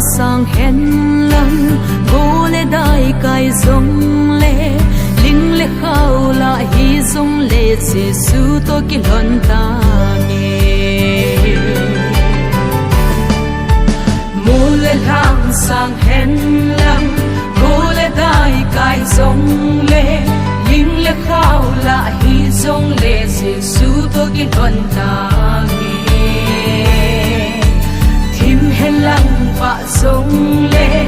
sang hen lăng vô lệ đại cài giống lệ linh lệ khao la hi giống lệ Giêsu tôi kinh luận ta nghe mù lệ lang sang hen lăng vô lệ đại cài giống lệ linh lệ khao la hi giống lệ Giêsu tôi kinh luận ta hen lăng và giống lệ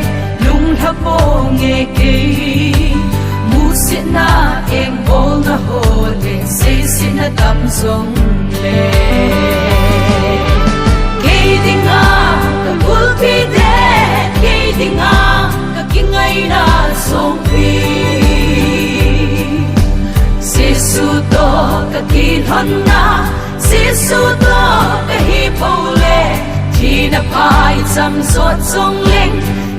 lung thắp vô nghe kê mu xin na em vô na hồ lệ xây xin na tâm giống lệ kê tình à cả vui phi đê kê tình à cả kinh ngày na sống phi Giêsu to cả kinh hân na Giêsu to cả hi bầu lệ khi na phai chăm sốt sông lên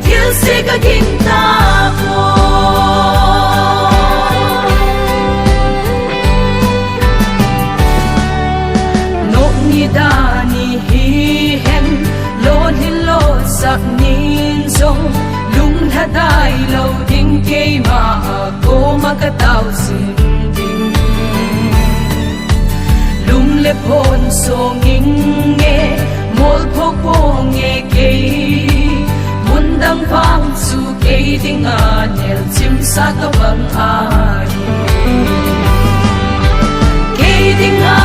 thiếu sẽ có kinh ta vô nốt ni đa ni hi hen lon hin lo sắc nín sông lung tha đai lâu đinh cây mà cô mà cả tao xin đinh lung lep hồn so nghinh nghe mol phok po nghe kê mun dang phang su kê ding a nel chim sa to bang a kê ding a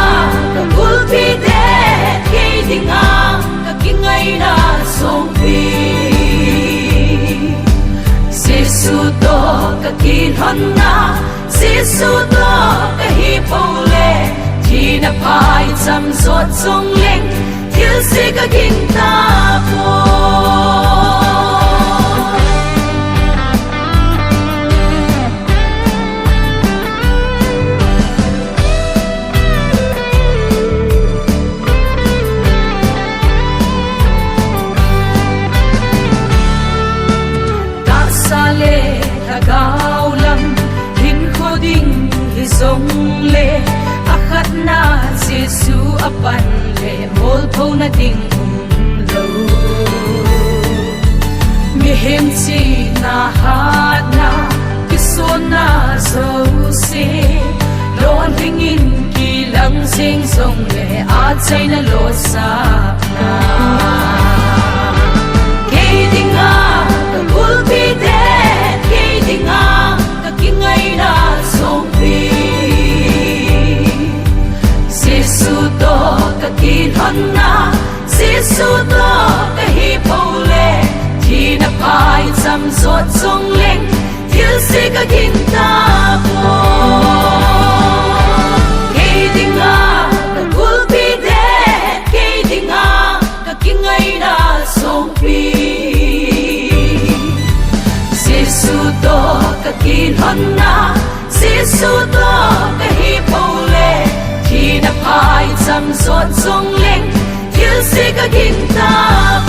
ka gul pi de kê ding a ka kingai na song pi Giêsu to ka kin hon na Giêsu to ka hi po le thi na phai cham sot song leng thiếu sẽ có kinh ta vô ta xa lệ ta cao lắm hình khô đinh thì giống lệ khát na Giêsu apan lệ mol phô na ding lâu mi hem chi na hát na kison na dấu se lon hình in kỳ lăng sing song lệ a chay na lo sa na kê ding a ka gul pi de kê ding a ka kingai na song pi Giêsu to ka kin hon na Giêsu to ka hi po le thi na phai cham sot song leng thiếu sẽ có kinh ta vô kê ding a ka gul pi de kê ding a ka kingai na song pi Giêsu to ka kin hon na Giêsu to ka hi po le khi na phai chăm sốt sông lên thiếu sẽ có kinh ta